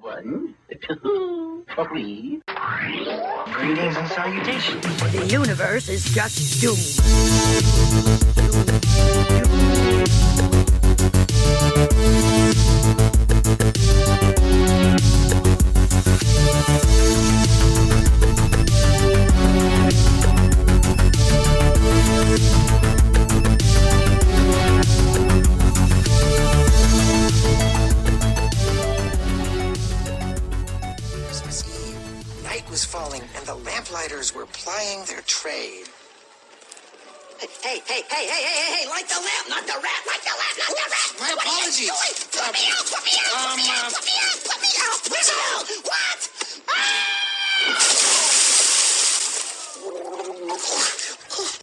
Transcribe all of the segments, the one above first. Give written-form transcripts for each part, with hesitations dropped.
1, 2, 3. Greetings and salutations. The universe is just doomed. Falling, and the lamplighters were plying their trade. Hey, light the lamp, not the rat, light the lamp, not the rat. My apologies. Put me out. What?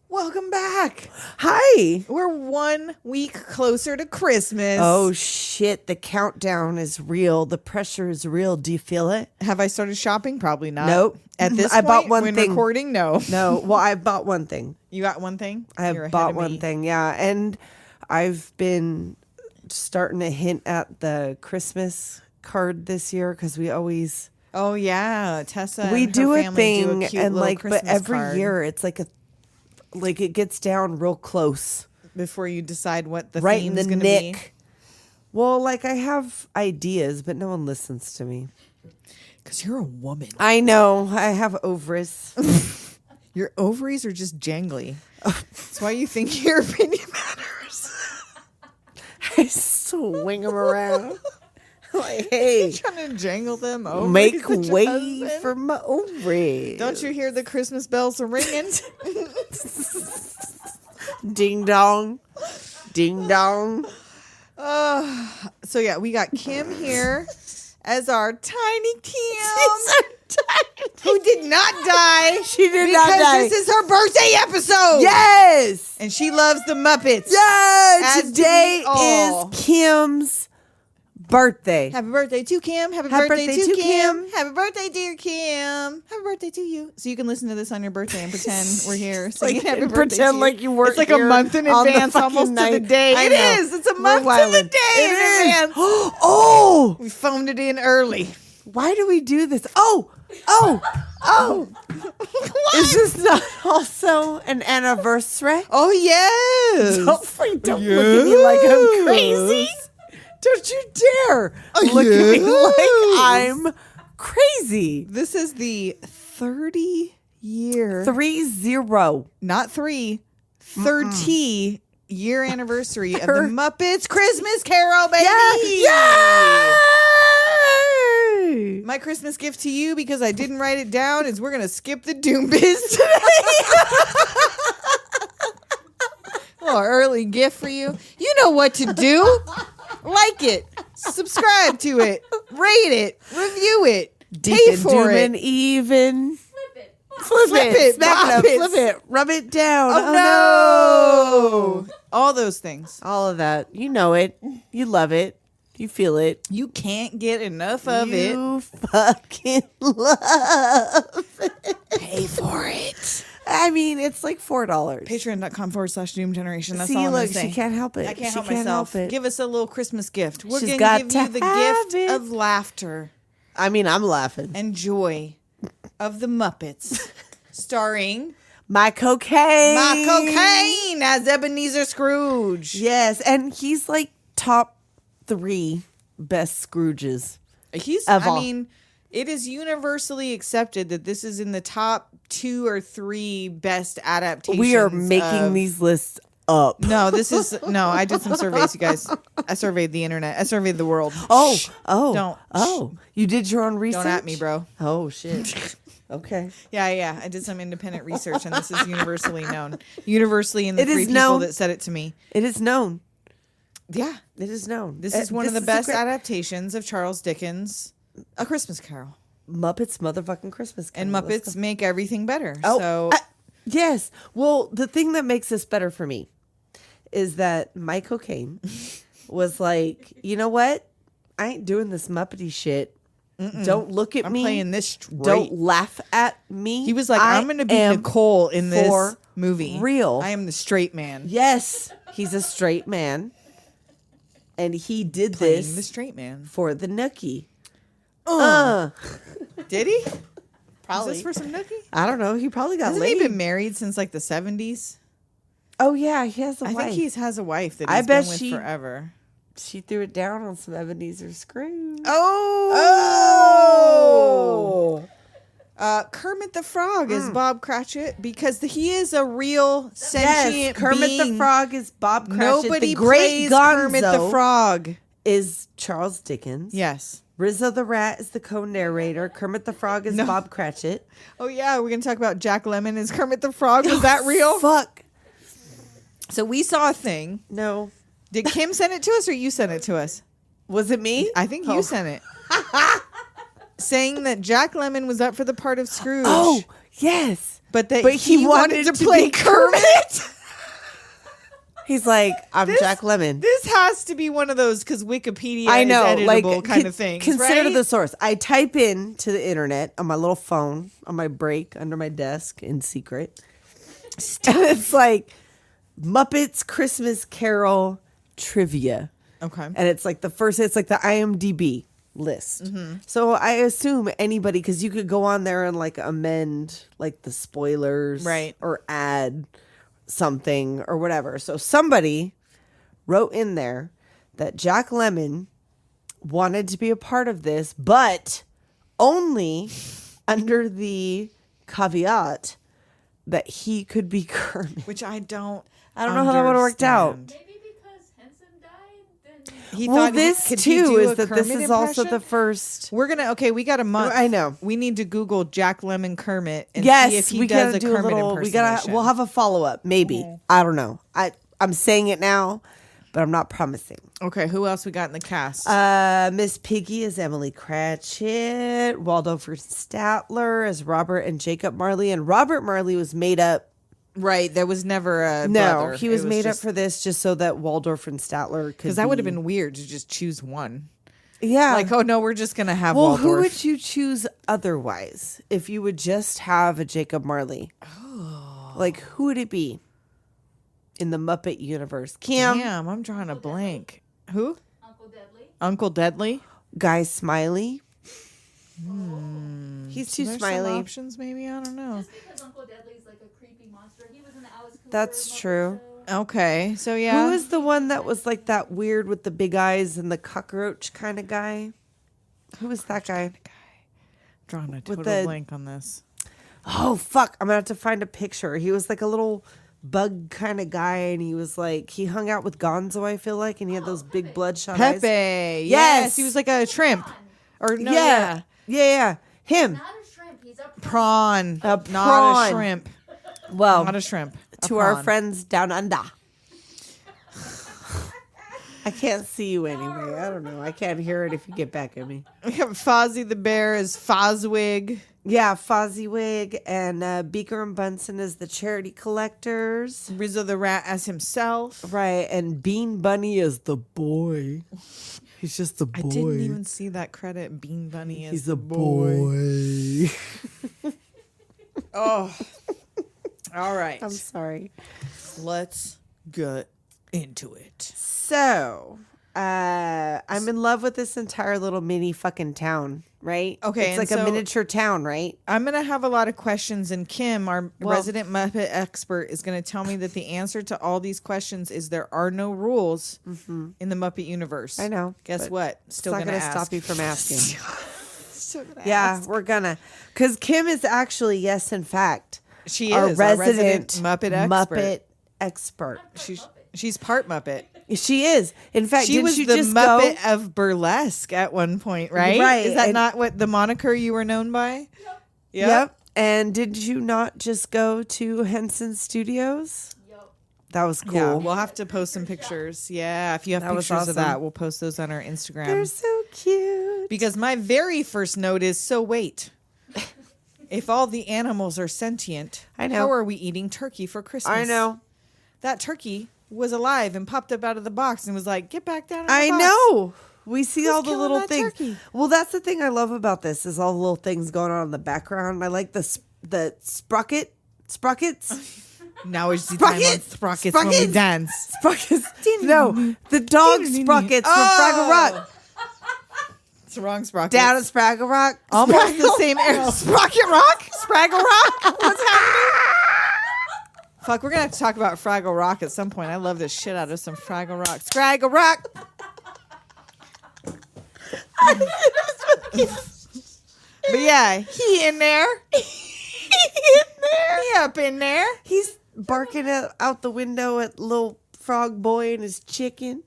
Welcome back. Hi. We're 1 week closer to Christmas. Oh, shit. The countdown is real. The pressure is real. Do you feel it? Have I started shopping? Probably not. Nope. At this I point, bought one when thing. recording, no. No. Well, I bought one thing. You got one thing? I You're have ahead bought of one me. thing. Yeah. And I've been starting to hint at the Christmas card this year because we always... Oh, yeah. Tessa we and do her a family thing do a cute and little like, Christmas but every card year it's like it gets down real close. before you decide what the Right in theme's the going to be. nick. Well, like I have ideas, but no one listens to me. Because you're a woman. I know. I have ovaries. Your ovaries are just jangly. That's why you think your opinion matters. I swing them around. Like, hey, Trying to jangle them over. make way for my ovaries. Don't you hear the Christmas bells are ringing? Ding dong. Ding dong. So yeah, we got Kim here as our tiny Kim, who did not die. She did not die. Because this is her birthday episode. Yes. And she loves the Muppets. Yes. As do Today we all. is Kim's birthday. Happy birthday to Kim. Happy birthday to Kim. Happy birthday, dear Kim. Happy birthday to you. So you can listen to this on your birthday and pretend we're here singing happy birthday pretend to like you weren't It's like here a month in on the advance, fucking almost to the night. day. I It know. is. It's a We're month to the wildin'. day It in is. advance. Oh, We phoned it in early. why do we do this? Oh. Is this not also an anniversary? Oh, yes. Don't look at me like I'm crazy. Don't you dare look at me like I'm crazy. This is the 30 year, 30. not 30 year anniversary of the Muppets Christmas Carol, baby. Yay! My Christmas gift to you, because I didn't write it down, is we're going to skip the Doom Biz today. A little early gift for you. You know what to do. Like it. Subscribe to it. Rate it. Review it. Pay for it. Even. Flip it. Smack it up. Muppets. Flip it. Rub it down. Oh, no. All those things. All of that. You know it. You love it. You feel it. You can't get enough of it. You fucking love it. Pay for it. I mean, it's like $4. Patreon.com/Doom Generation. That's See, all I'm look, saying. she can't help it. I can't She help can't myself. help it. Give us a little Christmas gift. We're She's going got to give you to the have gift it. of laughter I mean, I'm laughing. and joy of the Muppets, starring Michael Caine. Michael Caine as Ebenezer Scrooge. Yes, and he's like top 3 best Scrooges. He's. Of I all. mean, it is universally accepted that this is in the top 2 or 3 best adaptations. We are making of- these lists up. No, this is no. I did some surveys, you guys. I surveyed the internet. I surveyed the world. Oh, Shh. oh, Don't. oh! You did your own research. Don't at me, bro. Oh shit. Okay. Yeah. I did some independent research, and this is universally known. Universally in the It is 3 people known. that said it to me. It is known. Yeah, It is known. this is one of the a best great- adaptations of Charles Dickens' A Christmas Carol. Muppets motherfucking Christmas Carol. And Let's Muppets go. make everything better. Oh, So yes. Well, the thing that makes this better for me is that Michael Caine was like, you know what? I ain't doing this Muppety shit. Don't look at I'm me. playing this straight. Don't laugh at me. He was like, I I'm going to be am Nicole in this for movie. real. I am the straight man. Yes, he's a straight man. And he did Playing the this straight man. for the Nookie. Did he? Probably. Is this for some nookie? I don't know. He probably got Hasn't laid. he been married since like the 70s? Oh yeah, he has a wife. I think he has a wife that I he's bet been with she- forever. She threw it down on some Ebenezer Scrooge. Oh! Kermit the Frog is Bob Cratchit because he is a real sentient Yes, Kermit being. the Frog is Bob Cratchit. Nobody the great plays Kermit the Gonzo Frog. is Charles Dickens. Yes. Rizzo the Rat is the co-narrator. Kermit the Frog is Bob Cratchit. Oh yeah, we're gonna talk about Jack Lemmon as Kermit the Frog. Was that real? Fuck. So we saw a thing. No. Did Kim send it to us or you sent it to us? Was it me? I think you sent it. Saying that Jack Lemmon was up for the part of Scrooge. Oh, yes. But that But he wanted to play be Kermit. He's like, I'm Jack Lemmon. This has to be one of those because Wikipedia I know, is editable like kind of thing. Consider right? the source. I type in to the internet on my little phone on my break under my desk in secret. And it's like Muppets Christmas Carol trivia. Okay. And it's like the IMDb list. Mm-hmm. So I assume anybody, because you could go on there and like amend like the spoilers, Right. or add something or whatever. So somebody wrote in there that Jack Lemmon wanted to be a part of this, but only under the caveat that he could be Kermit. Which I don't know how that would have worked out. understand. Maybe because Henson died, then He Well, thought this could he too do is a that this Kermit is also impression? the first. We're gonna we got a month. I know. We need to Google Jack Lemmon Kermit and Yes, see if he we does gotta a do Kermit a little. impersonation. We'll have a follow up, maybe. I don't know. I'm saying it now, but I'm not promising. Okay, who else we got in the cast? Miss Piggy is Emily Cratchit. Waldorf Statler as Robert and Jacob Marley, and Robert Marley was made up. Right, there was never a No, brother. he was It made up just- for this just so that Waldorf and Statler could. because that would have been weird to just choose one. Yeah. Like, oh no, we're just gonna have Well, Waldorf. who would you choose otherwise if you would just have a Jacob Marley? Oh. Like, who would it be in the Muppet universe? Kim, Damn, I'm drawing a blank. Who? Uncle Deadly. Uncle Deadly. Guy Smiley. He's So too there's smiley. Some options, maybe. I don't know. Just because Uncle Deadly's like a creepy monster. He was in the Alice Cooper That's Muppet true. Show. Okay, so yeah. Who is the one that was like that weird with the big eyes and the cockroach kind of guy? Who was that guy? drawing a total the- blank on this? Oh, fuck. I'm going to have to find a picture. He was like a little bug kind of guy, and he was like, he hung out with Gonzo, I feel like, and he had those big bloodshot eyes. Pepe. Yes. Yes, he was like a shrimp. Or no, Yeah. Yeah. Him. Not a shrimp. He's a prawn. A Not prawn. a shrimp. Well, Not a shrimp. A to our prawn. friends down under. I can't see you anyway. I don't know. I can't hear it if you get back at me. We have Fozzie the Bear as Fozwig. Yeah, Fozziewig and Beaker and Bunsen as the charity collectors. Rizzo the Rat as himself. Right, and Bean Bunny as the boy. He's just the boy. I didn't even see that credit. Bean Bunny as He's the a boy. Oh. All right. I'm sorry. Let's get into it. So, I'm in love with this entire little mini fucking town, right? Okay, It's and like so- a miniature town, right? I'm going to have a lot of questions, and Kim, our resident Muppet expert, is going to tell me that the answer to all these questions is there are no rules in the Muppet universe. I know, Guess but what? It's Still not going to going to stop you from asking. Still gonna Yeah, ask. we're gonna. Because Kim is actually, yes, in fact, She our is resident Muppet expert. Muppet expert. She's part Muppet. She is. In fact, She didn't was you the just Muppet go? of burlesque at one point, right? Right, Is that and- not what the moniker you were known by? Yep. And did you not just go to Henson Studios? That was cool. Yeah, we'll have to post some pictures. Yeah, if you have That was pictures of that, awesome. we'll post those on our Instagram. They're so cute. Because my very first note is, so wait. If all the animals are sentient, I know. how are we eating turkey for Christmas? I know. That turkey was alive and popped up out of the box and was like, get back down in the I box. know. We see Who's all the killing little that things. turkey? Well, that's the thing I love about this is all the little things going on in the background. I like the sprockets. Now is the time on sprockets when we Sprockets. dance. Sprockets. No, the dog sprockets from Fraggle Rock. It's the wrong Sprocket. Down at Spraggle Rock. Almost the same area. Sprocket Rock? Spraggle Rock? What's happening? Fuck, we're going to have to talk about Fraggle Rock at some point. I love this shit out of some Fraggle Rock. Scraggle Rock. But yeah, he in there. He up in there. He's barking out the window at little frog boy and his chicken.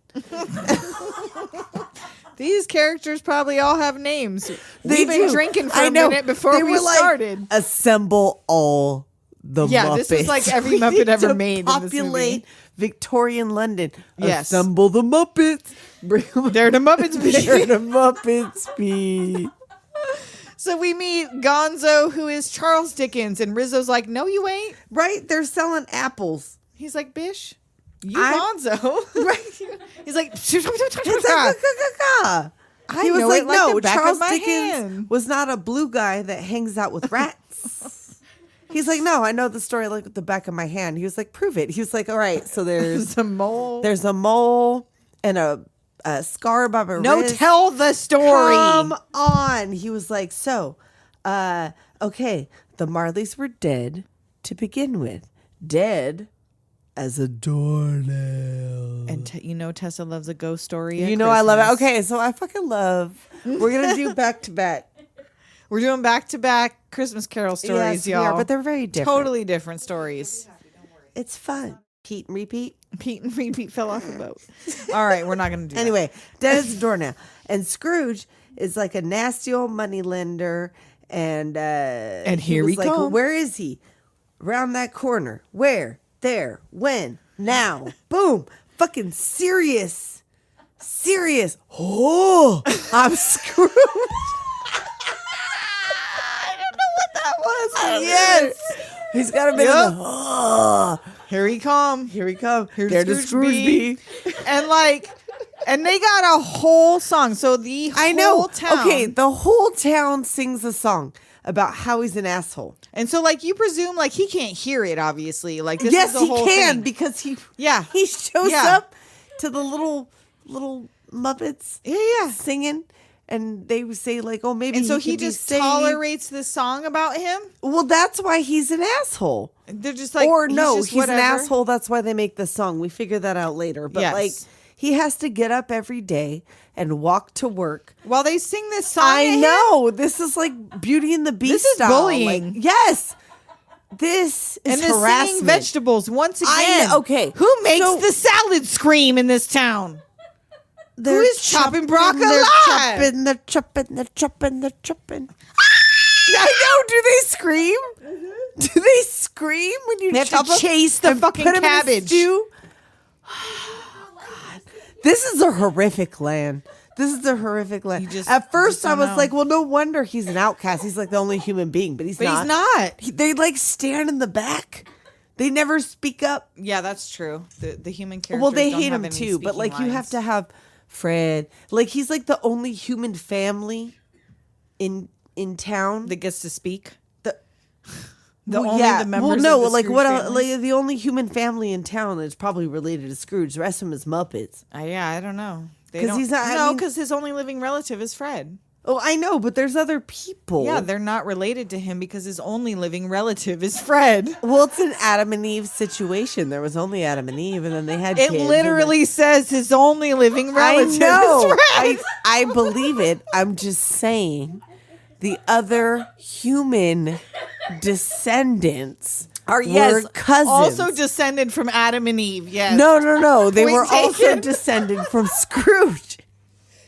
These characters probably all have names. They We've been do. drinking for I a know. minute before They we were like, started. Assemble all the Yeah, Muppets. this is like every We Muppet need ever to made in this movie. populate Victorian London. Yes. Assemble the Muppets. Bring them They're the Muppets. They're the Muppets be. So we meet Gonzo, who is Charles Dickens, and Rizzo's like, "No, you ain't." Right? They're selling apples. He's like, "Bish, you I'm- Gonzo." Right. He's like, It's like, I he was know like, it like no, the back Charles of my Dickens hand. was not a blue guy that hangs out with rats. He's like, no, I know the story like the back of my hand. He was like, prove it. He was like, all right, so there's a mole. there's a mole and a scar above her No, wrist. tell the story. Come on. He was like, so, okay, the Marleys were dead to begin with. Dead as a doornail. And you know Tessa loves a ghost story. You know I love it. Okay, so I fucking love. We're gonna do back to back. We're doing back-to-back Christmas Carol stories, Yes, we y'all. are, but they're very different. Totally different stories. It's fun. Pete and repeat. Pete and Repeat fell off the boat. All right, we're not going to do that. Anyway, dead as a doornail. And Scrooge is like a nasty old money lender. And here was we like, come. where is he? Around that corner. Where? There. When? Now. Boom. Fucking serious. Serious. Oh, I'm Scrooge. Yes. He's got to be Here he come. Here we come. Here's There to Scrooge Scrooge be. And they got a whole song. So the I know. whole town. Okay, the whole town sings a song about how he's an asshole. And so you presume he can't hear it, obviously. This Yes, is the he whole can thing. because he Yeah. he shows Yeah. up to the little Muppets Yeah. singing, and they would say oh maybe And so he he can be just saved. tolerates this song about him. Well, that's why he's an asshole. They're just Or he's no, just he's an whatever. asshole. That's why they make the song. We figure that out later. But Yes. he has to get up every day and walk to work. While they sing this song. I to him, know. This is like Beauty and the Beast This is style. bullying. Yes. This is And the harassment. singing vegetables once again. Okay. Who makes So- the salad scream in this town? They're is chopping broccoli They're alive? chopping, they're chopping, they're chopping, they're chopping. I know. Do they scream? Do they scream when you They have chop to up chase the and fucking put 'em in a cabbage. stew? God. This is a horrific land. This is a horrific land. At first, just I don't was know. like, well, no wonder he's an outcast. He's like the only human being, but he's But not. he's not. They stand in the back. They never speak up. Yeah, that's true. The human characters. Well, they don't hate have him any too, but speaking you have lines. to have Fred. He's like the only human family in town. that gets to speak. The Only the members. Well, no, of the Scrooge what? family? The only human family in town that's probably related to Scrooge. The rest of them is Muppets. Yeah, I don't know. 'Cause he's not- I No, mean- because his only living relative is Fred. Oh, I know, but there's other people. Yeah, they're not related to him because his only living relative is Fred. Well, it's an Adam and Eve situation. There was only Adam and Eve, and then they had It kids. literally says his only living I relative know. is Fred. I believe it. I'm just saying the other human descendants were cousins. also descended from Adam and Eve. Yes. No. They Point were also taken. descended from Scrooge.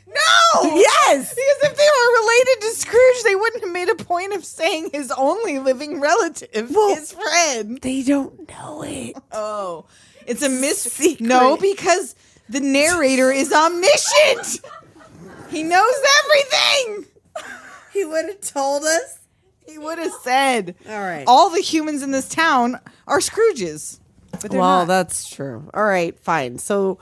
No. Yes. Because if they were related to Scrooge, they wouldn't have made a point of saying his only living relative is Fred. They don't know it. Oh, it's a Secret. No, because the narrator is omniscient. He knows everything. He would have told us. He would have said, All right. all the humans in this town are Scrooges. But they're Well, not. that's true. All right, fine. So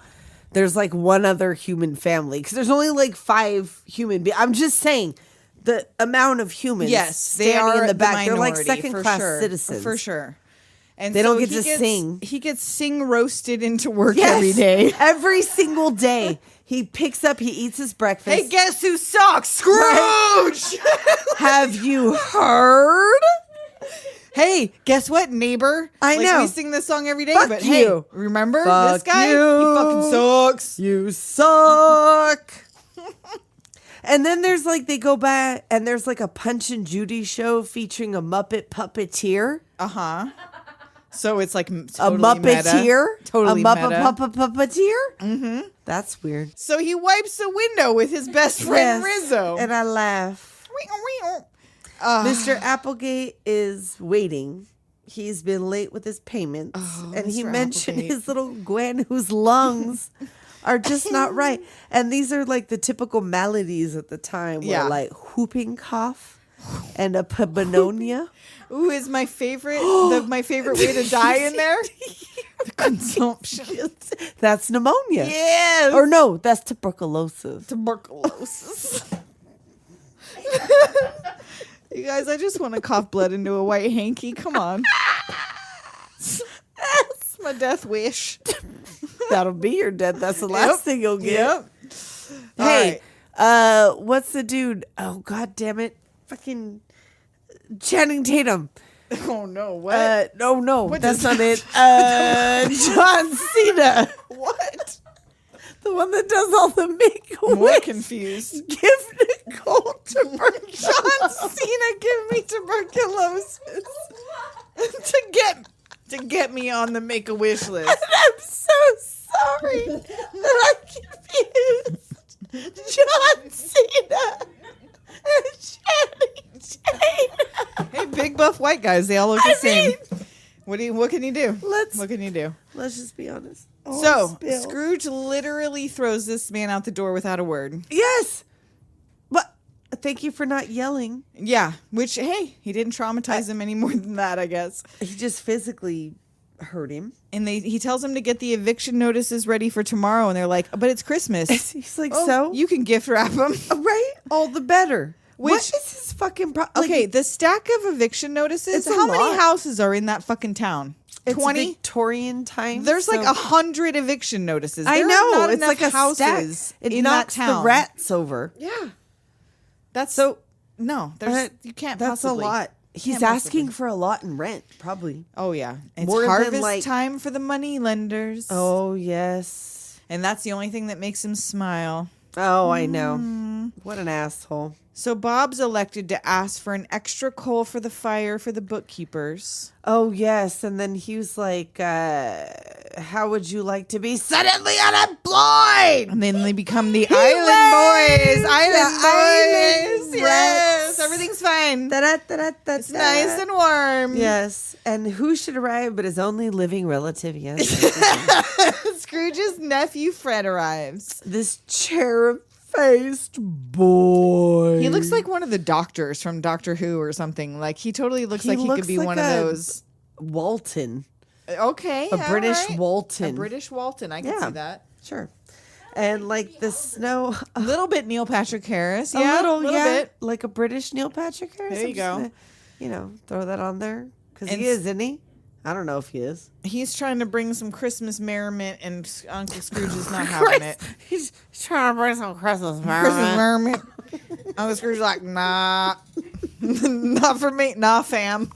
there's one other human family because there's only 5 human beings. I'm just saying the amount of humans. Yes, they standing are in the back. They're minority, second for class sure, citizens for sure. And They so don't get he to gets- sing. He gets sing roasted into work Yes, every day. every single day. He eats his breakfast. Hey, guess who sucks? Scrooge! Have you heard? Hey, guess what, neighbor? I know. We sing this song every day, Fuck but you. hey, remember Fuck this guy? you. He fucking sucks. You suck. And then there's like, they go back and there's like a Punch and Judy show featuring a Muppet puppeteer. Uh-huh. So it's like totally A Muppeteer? meta. Totally a meta. Puppeteer? Mm-hmm. That's weird. So he wipes the window with his best friend Rizzo. And I laugh. Mr. Applegate is waiting. He's been late with his payments. And he Mr. mentioned Applegate. his little Gwen whose lungs are just not right. And these are like the typical maladies at the time where like whooping cough and a pneumonia. Ooh, is my favorite my favorite way to die in there? The consumption. That's pneumonia. Yes. Or no, that's tuberculosis. Tuberculosis. You guys, I just want to cough blood into a white hanky. Come on. That's my death wish. That'll be your death. That's the last thing you'll get. Yep. Hey, what's the dude? Oh, God damn it. Fucking Channing Tatum. Oh, no. What? No, What that's does- not it. John Cena. What? The one that does all the make-a-wish. More confused. Give Nicole tuberculosis. John Cena, give me tuberculosis. to get me on the Make-A-Wish list. I'm so sorry that I confused John Cena and Channing Tatum. Hey, big buff white guys, they all look the same. What can you do? Let's- What can you do? Let's just be honest. Oh, So, spill. Scrooge literally throws this man out the door without a word. Yes. But thank you for not yelling. Yeah, which, hey, he didn't traumatize him any more than that, I guess. He just physically hurt him. And he tells him to get the eviction notices ready for tomorrow, and they're like, but it's Christmas. He's like, Oh, so? you can gift wrap them. Right? All the better. What Which- is his fucking problem? Okay, the stack of eviction notices, It's a how many lot. houses are in that fucking town? It's 20? Victorian time. There's like so- 100 eviction notices. I There are know. not It's enough like a houses stack. It in knocks that town. the rats over. Yeah. That's So- no, there's you can't That's possibly. a lot. He's Can't asking possibly. for a lot in rent, probably. Oh yeah. It's More than, harvest like- time for the money lenders. Oh, yes. And that's the only thing that makes him smile. Oh, I know. What an asshole. So Bob's elected to ask for an extra coal for the fire for the bookkeepers. Oh, yes. And then he was like, how would you like to be suddenly unemployed? And then they become the Island Boys. Island Boys. Island Yes. rats. Everything's fine. It's It's nice and warm. Yes. And who should arrive but his only living relative? Yes. Scrooge's nephew Fred arrives. This cherub-faced boy. He looks like one of the doctors from Doctor Who or something. Like he totally looks He like he looks could be like one of a- those. Walton. Okay, A all British right. Walton. A British Walton. I can Yeah. see that. Sure. And like the snow. A little bit Neil Patrick Harris. A Yeah, little, yeah. bit. Like a British Neil Patrick Harris. There you I'm just go. gonna, throw that on there. Because And he is, isn't he? I don't know if he is. He's trying to bring some Christmas merriment, and Uncle Scrooge is not having it. He's trying to bring some Christmas Christmas merriment. Uncle Scrooge's like, nah, not for me, nah, fam.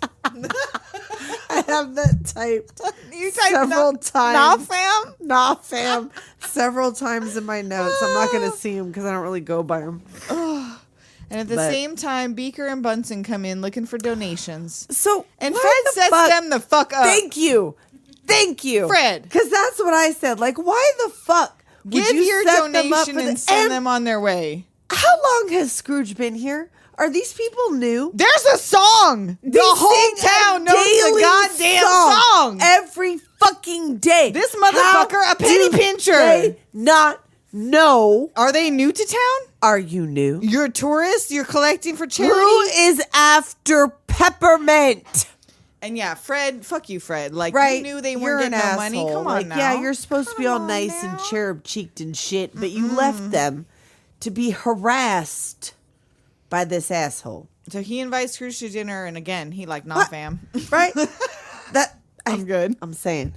I have that typed You typed several nah, times. Nah, fam. Nah, fam. Several times in my notes. I'm not going to see them because I don't really go by them. And at the But- same time, Beaker and Bunsen come in looking for donations. So, And why Fred the sets fuck- them the fuck up. Thank you. Fred. Because that's what I said. Like, why the fuck would Give you your set them up donation for and the- send them on their way. How long has Scrooge been here? Are these people new? There's a song. The They whole sing a town knows the daily goddamn song. every fucking day. This motherfucker How a penny do pincher. They not know. Are they new to town? Are you new? You're a tourist. You're collecting for charity. Who is after peppermint? And yeah, Fred. Fuck you, Fred. Like Right, you knew they you're weren't an getting no money. asshole. Come on Like, now. yeah, you're supposed to be all Come on nice and now. cherub cheeked and shit, but you left them to be harassed by this asshole. So he invites Scrooge to dinner, and again, he like, nah, What? fam. Right? I'm good. I'm saying.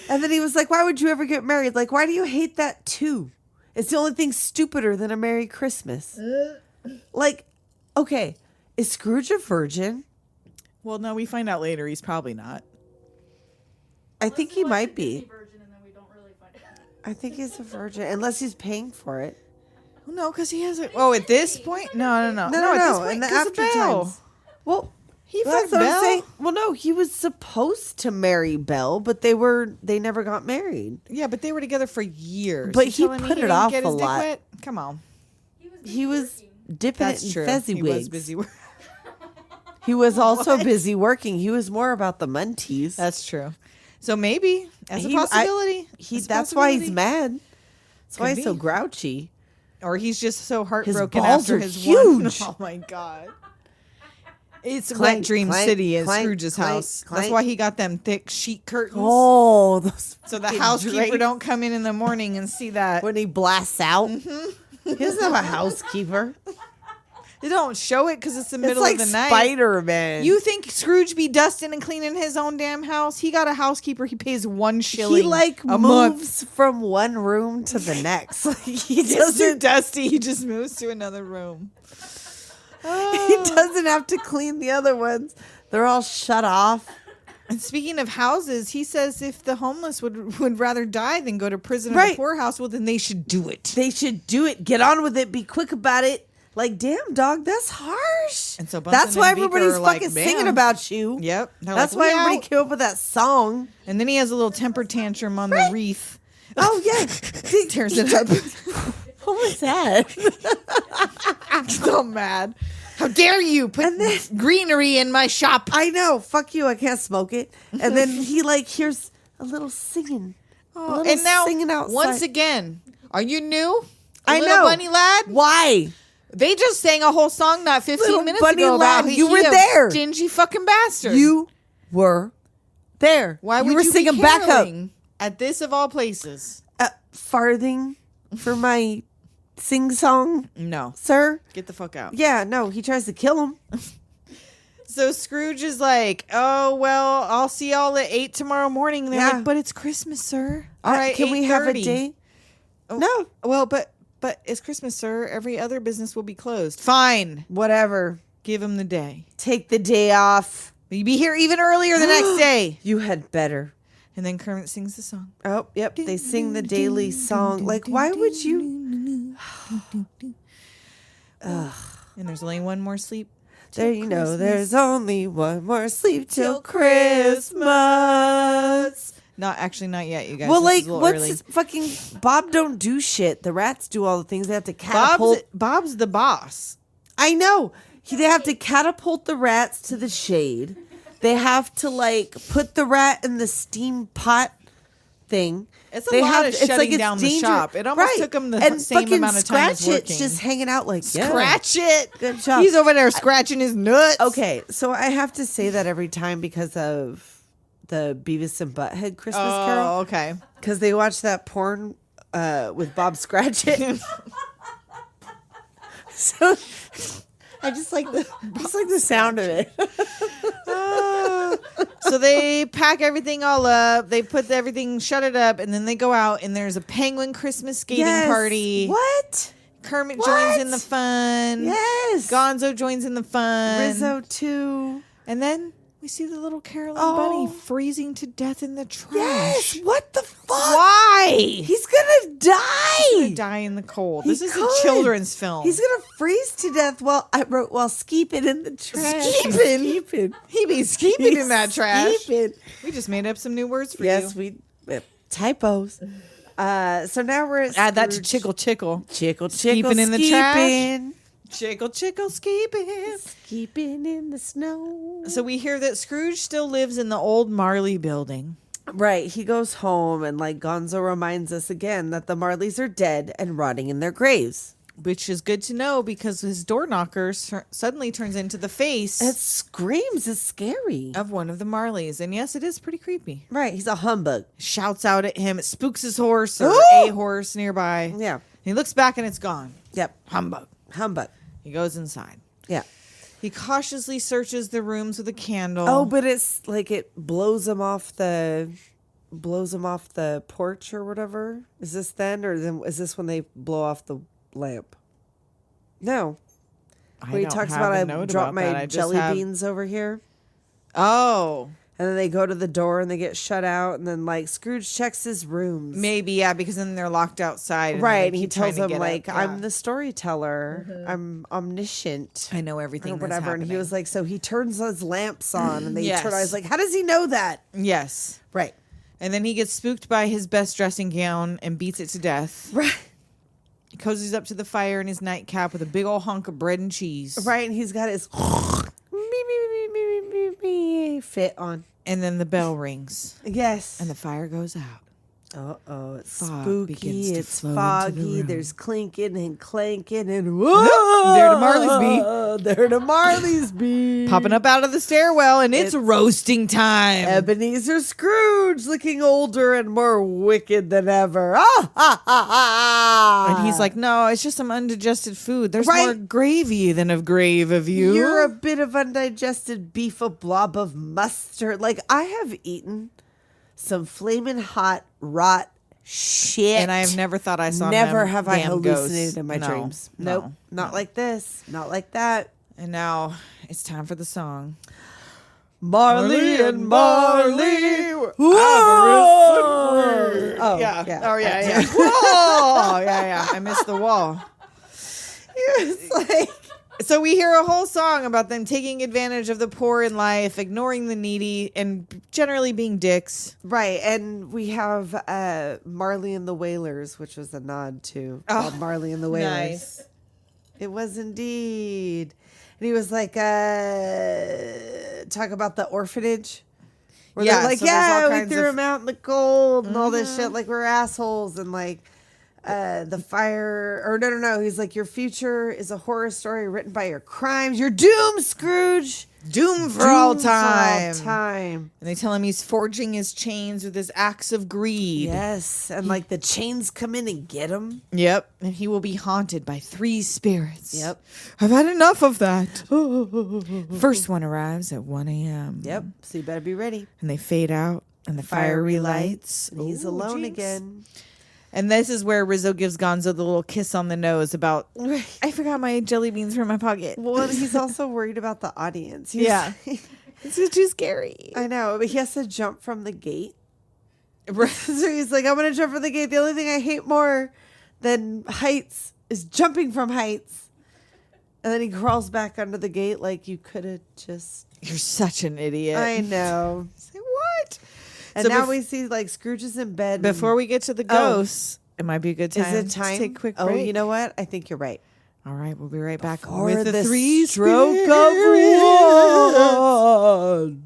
And then he was like, why would you ever get married? Like, why do you hate that too? It's the only thing stupider than a Merry Christmas. Like, okay, is Scrooge a virgin? Well, no, we find out later he's probably not. I think he might be. Virgin, and then we don't really find out. I think he's a virgin, unless he's paying for it. Well, no, because he has a. Oh, at this point, no. No, At this point, in the 'cause of after Belle. times. Well, He that's fucked what I'm Belle. saying. Well, no, he was supposed to marry Belle, but they never got married. Yeah, but they were together for years. But You he telling me put it didn't off get a his dick lot. wet? Come on, He was dipping that's it in true. fezzy He wigs. was busy. Work. He was also busy working. He was more about the munties. That's true. So maybe as a He- possibility. As a That's why he's possibility. mad. That's why Could he's so be. grouchy. Or he's just so heartbroken balls after are his huge. one. Oh my god. It's Clank, Wet Dream clank, City in clank, Scrooge's clank, house. That's clank. why he got them thick sheet curtains. Oh, those So the fucking housekeeper drapes. don't come in the morning and see that. When he blasts out. He doesn't have a housekeeper. They don't show it because it's the It's middle like of the night. Spider-Man. You think Scrooge be dusting and cleaning his own damn house? He got a housekeeper. He pays $1 shilling. He like a month. moves from one room to the next. Like, he It's too doesn't. dusty. He just moves to another room. He doesn't have to clean the other ones. They're all shut off. And speaking of houses, he says if the homeless would rather die than go to prison or Right. the poorhouse, well, then they should do it. They should do it. Get on with it. Be quick about it. Like, damn, dog, that's harsh. And so Bunsen that's why and Beaker everybody's are like, fucking "Bam." singing about you. Yep. They're That's like, why "We everybody out." came up with that song. And then he has a little temper tantrum on the wreath. Oh, yeah. Tears it up. What was that? I'm so mad. How dare you put And then- greenery in my shop? I know. Fuck you. I can't smoke it. And then he, like, hears a little singing. A little And now, singing outside. once again, are you new? I Little know. bunny lad? Why? They just sang a whole song not 15 Little minutes bunny ago lad, about you he were a there. stingy fucking bastard. You were there. Why would you were you singing be back up? caroling at this of all places? Farthing for my sing song, No, sir. get the fuck out. Yeah, no, he tries to kill him. So Scrooge is like, "Oh well, I'll see y'all at 8 tomorrow morning." And they're Yeah. like, "But it's Christmas, sir." All right, Can we have a 8:30. day? Oh, No. Well, but it's Christmas, sir. Every other business will be closed. Fine, Whatever. give him the day. Take the day off. You'll be here even earlier the next day. You had better. And then Kermit sings the song. Oh, yep. They sing the daily song. Like, why would you? And there's only one more sleep. There, you know, there's only one more sleep till Christmas. Christmas. Not yet, you guys. Well, This like, is a little what's early. his fucking Bob? Don't do shit. The rats do all the things. They have to catapult. Bob's the boss. I know. They have to catapult the rats to the shade. They have to like put the rat in the steam pot thing. It's a lot of shutting down the shop. It almost took him the and same fucking amount of time as Scratch It's working. just hanging out like yeah. Scratch it. Good job. He's over there scratching his nuts. Okay, so I have to say that every time because of the Beavis and Butthead Christmas Carol. Oh, okay. Because they watch that porn with Bob Scratchit. So I just like the sound of it. So they pack everything all up. They put everything, shut it up, and then they go out. And there's a penguin Christmas skating party. What? Kermit What? joins in the fun. Yes. Gonzo joins in the fun. Rizzo too. And then we see the little Carolyn Oh. bunny freezing to death in the trash. Yes. What the fuck? Why? He's gonna die. Die in the cold. He This is could. a children's film. He's gonna freeze to death while skeeping in the trash. Skeeping? He be skeeping in that trash. Skeeping. We just made up some new words for Yes, you. we typos. So now we're at Add that to Scrooge. chickle chickle. Chickle, Skeeping chickle, in the trash. skeeping. Chickle chickle skeeping. Skeeping in the snow. So we hear that Scrooge still lives in the old Marley building. Right, he goes home and like Gonzo reminds us again that the Marleys are dead and rotting in their graves. Which is good to know because his door knocker suddenly turns into the face It screams, it's scary. of one of the Marleys. And yes, it is pretty creepy. Right, he's a humbug. Shouts out at him. It spooks his horse or Ooh! a horse nearby. Yeah. He looks back and it's gone. Yep. Humbug. Humbug. He goes inside. Yeah. He cautiously searches the rooms with a candle. Oh, but it's like it blows him off the blows him off the porch or whatever. Is this then, or then is this when they blow off the lamp? No. Where he talks about I dropped my jelly beans over here. Oh. And then they go to the door and they get shut out. And then like Scrooge checks his rooms. Maybe, yeah, because then they're locked outside. And right. they And he keep trying tells to them get like, up. Yeah. I'm the storyteller. I'm omniscient. I know everything Or that's whatever. And he happening. was like, so he turns his lamps on and they Yes. turn on. I was like, how does he know that? Yes. Right. And then he gets spooked by his best dressing gown and beats it to death. Right. He cozies up to the fire in his nightcap with a big old hunk of bread and cheese. Right. And he's got his fit on. And then the bell rings. Yes. And the fire goes out. Uh-oh, it's Fog begins spooky, to it's flow into the foggy, room. there's clinking and clanking and whoa! There to Marley's There to Marley's Bee. Popping up out of the stairwell, and it's roasting time. Ebenezer Scrooge looking older and more wicked than ever. Ah, ah, ah, ah. And he's like, no, it's just some undigested food. There's Right. more gravy than of grave of you. You're a bit of undigested beef, a blob of mustard. Like, I have eaten some flaming hot, rot shit. And I have never thought I saw Never them have I damn hallucinated ghosts. in my No, dreams. no, Nope. Not like this. Not like that. And now it's time for the song. Marley and Marley. Whoa! Oh, yeah. yeah. Oh, yeah. Whoa! Yeah. I missed the wall. It's like, So we hear a whole song about them taking advantage of the poor in life, ignoring the needy, and generally being dicks. right. And we have Marley and the Wailers, which was a nod to Marley and the Wailers. Nice. It was indeed. And he was like, talk about the orphanage. Where Yeah, they're like, so there's all yeah, we kinds threw of- him out in the cold and all this shit. Like, we're assholes. And like, the fire, or no. He's like, your future is a horror story written by your crimes. You're doomed, Scrooge. Doomed for all Doomed time. For all time. And they tell him he's forging his chains with his axe of greed. Yes. And like the chains come in and get him. Yep. And he will be haunted by 3 spirits. Yep. I've had enough of that. First one arrives at 1 a.m. Yep. So you better be ready. And they fade out and the fire relights. And he's Ooh, alone jinx. again. And this is where Rizzo gives Gonzo the little kiss on the nose about, I forgot my jelly beans were in my pocket. Well, he's also worried about the audience. He's- Yeah. This is too scary. I know, but he has to jump from the gate. So he's like, I'm going to jump from the gate. The only thing I hate more than heights is jumping from heights. And then he crawls back under the gate like you could have just... You're such an idiot. I know. Say what? And So now bef- we see like Scrooge is in bed. Before we get to the ghosts, it might be a good time, Is it time? to take a quick Oh, break. you know what? I think you're right. All right, we'll be right back For with the the 3 stroke spirits. of one.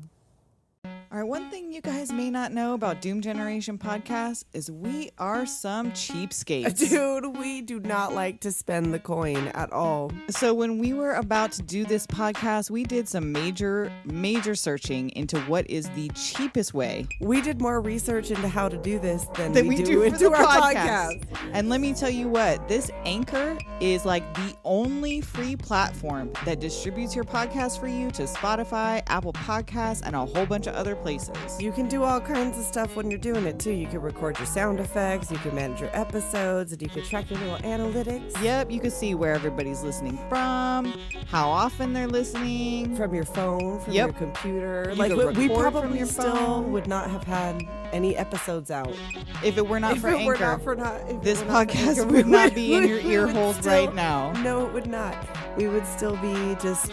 All right, one thing you guys may not know about Doom Generation Podcast is we are some cheapskates. Dude, we do not like to spend the coin at all. So when we were about to do this podcast, we did some major searching into what is the cheapest way We did more research into how to do this than that we we do do into for the our podcast. podcast. And let me tell you what, this Anchor is like the only free platform that distributes your podcast for you to Spotify, Apple Podcasts, and a whole bunch of other places. You can do all kinds of stuff when you're doing it too. You can record your sound effects, you can manage your episodes, and you can track your little analytics Yep, you can see where everybody's listening from, how often they're listening. from your phone, from Yep. your computer. You like can we record from probably your still phone. would not have had any episodes out If it were not for Anchor, if this it were not for podcast Anchor, would we not be in your we ear would holes still- right now. No, it would not. We would still be just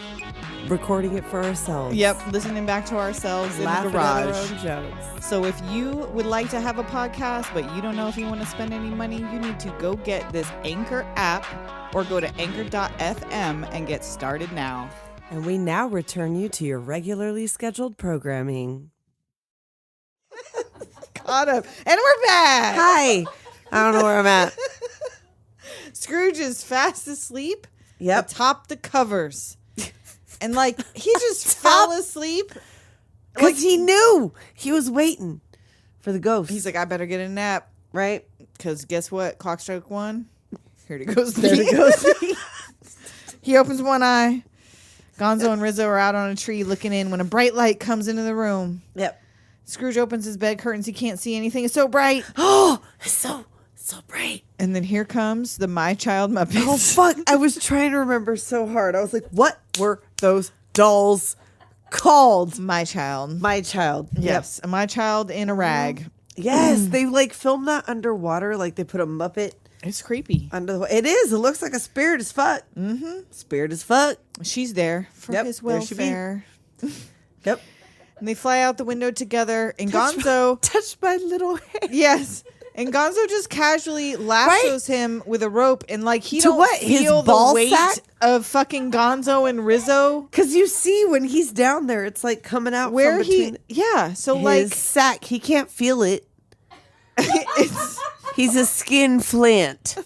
recording it for ourselves. Yep, listening back to ourselves in the Laughing at our garage. own jokes. So if you would like to have a podcast, but you don't know if you want to spend any money, you need to go get this Anchor app or go to anchor.fm and get started now. And we now return you to your regularly scheduled programming. Caught up. And we're back. Hi. I don't know where I'm at. Scrooge is fast asleep Yep. atop the covers. And like, he just fell asleep. Because he knew. He was waiting for the ghost. He's like, I better get a nap. right? Because guess what? Clock strike 1. Here it goes. There it goes. He opens one eye. Gonzo and Rizzo are out on a tree looking in when a bright light comes into the room. Yep. Scrooge opens his bed curtains. He can't see anything. It's so bright. Oh, it's so bright. And then here comes the My Child Muppets. Oh, fuck. I was trying to remember so hard. I was like, what were those dolls called? My Child. My Child. Yes. My Child in a rag. Yes. They like filmed that underwater. Like they put a Muppet It's creepy. under the. It is. It looks like a spirit as fuck. Mm-hmm. Spirit as fuck. She's there for Yep, his there she be. welfare. Yep. And they fly out the window together. And Gonzo. Touch my little hand. Yes. And Gonzo just casually lassos him with a rope, and like he To don't what? His feel the ball weight sack? of fucking Gonzo and Rizzo. Because you see when he's down there, it's like coming out Where from he, between yeah. So his like, sack. He can't feel it. it's, He's a skin flint.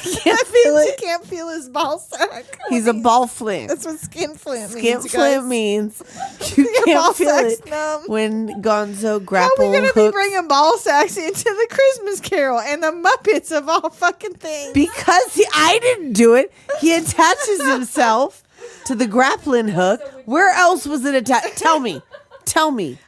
he can't feel He it. can't feel his ball sack. He's a ball flint. That's what skin flint Skin means. you flint guys. means you Your can't ball feel sack's it numb. when Gonzo How are grapple we gonna be hooks. bringing ball sacks into the Christmas Carol and the Muppets of all fucking things? Because I didn't do it. He attaches himself to the grappling hook. Where else was it attached? Tell me.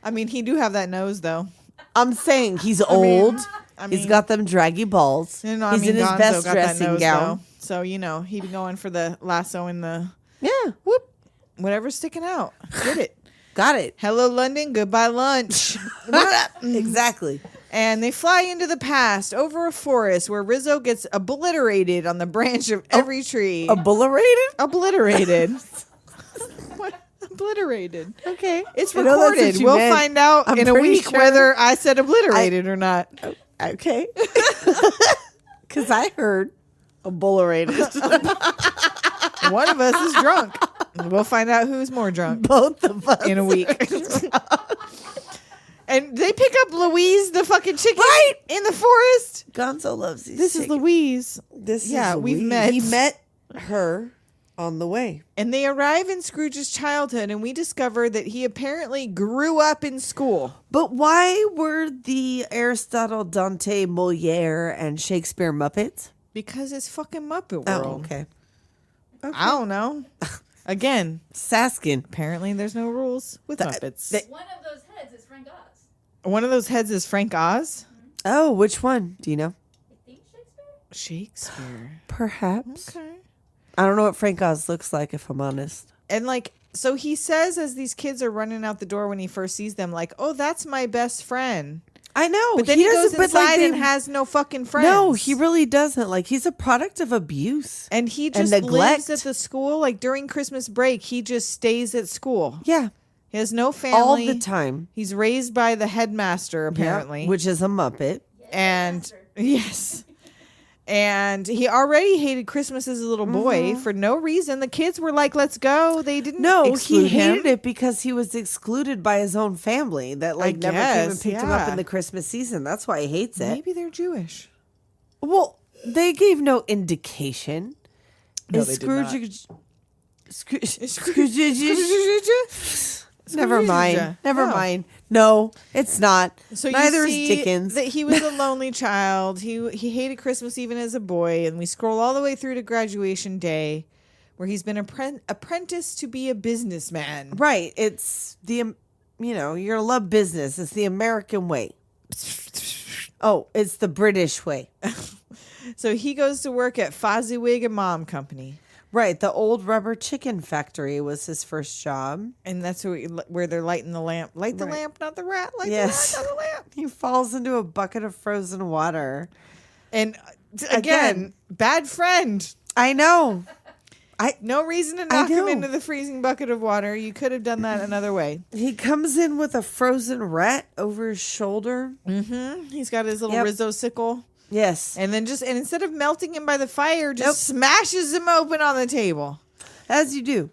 I mean, he do have that nose though. I'm saying he's old. I He's mean- got them draggy balls. You know, He's in his Gonzo best got that dressing nose, gown. though. So you know he be going for the lasso and the Yeah. whoop, whatever's sticking out. Get it. Got it. Hello, London. Goodbye, lunch. Exactly. And they fly into the past over a forest where Rizzo gets obliterated on the branch of every tree. Obliterated? Obliterated. What? Obliterated. Okay. It's I know that's what recorded. you We'll meant. find out I'm in a pretty week sure. whether I said obliterated or not. Okay. Because I heard obliterated. One of us is drunk. We'll find out who's more drunk Both of us. in a week. And they pick up Louise, the fucking chicken, Right. in the forest. Gonzo loves these. This is chickens. Louise. This Yeah, is we've Louise. met. He met her on the way. And they arrive in Scrooge's childhood, and we discover that he apparently grew up in school. But why were the Aristotle, Dante, Moliere, and Shakespeare Muppets? Because it's fucking Muppet Oh, World. okay. I don't know. Again, Saskin. apparently there's no rules with Muppets. One of those heads is Frank Oz. One of those heads is Frank Oz. Oh, which one? Do you know? I think Shakespeare? Shakespeare. Perhaps. Okay. I don't know what Frank Oz looks like, if I'm honest. And like, so he says as these kids are running out the door when he first sees them, like, "Oh, that's my best friend." I know. But then he goes doesn't- but, like, inside they- and has no fucking friends. No, he really doesn't. Like, he's a product of abuse. And he and just neglect. lives at the school. Like during Christmas break, he just stays at school. Yeah. He has no family All the time. He's raised by the headmaster, apparently. Yeah, which is a Muppet. And yes. And he already hated Christmas as a little boy for no reason. The kids were like, "Let's go." They didn't No, exclude he hated him. it because he was excluded by his own family that like never came and guess, picked him up yeah. in the Christmas season. That's why he hates it. Maybe they're Jewish. Well, they gave no indication. No, Is they did not. Never mind. Scrooge. Never No. mind. No, it's not. So Neither you see is Dickens. that he was a lonely child. He hated Christmas even as a boy, and we scroll all the way through to graduation day, where he's been apprenticed to be a businessman. Right. It's the, you're a love business. It's the American way. Oh, it's the British way. So he goes to work at Fozziwig and Mom Company, Right. The old rubber chicken factory was his first job. and that's where they're lighting the lamp. Light the Right. lamp, not the rat. Light Yes. the rat, not the lamp. He falls into a bucket of frozen water. And again, bad friend. I know. No reason to knock him know. into the freezing bucket of water. You could have done that another way. He comes in with a frozen rat over his shoulder. He's got his little Yep. Rizzo sickle. Yes. And then and instead of melting him by the fire, just smashes him open on the table. As you do.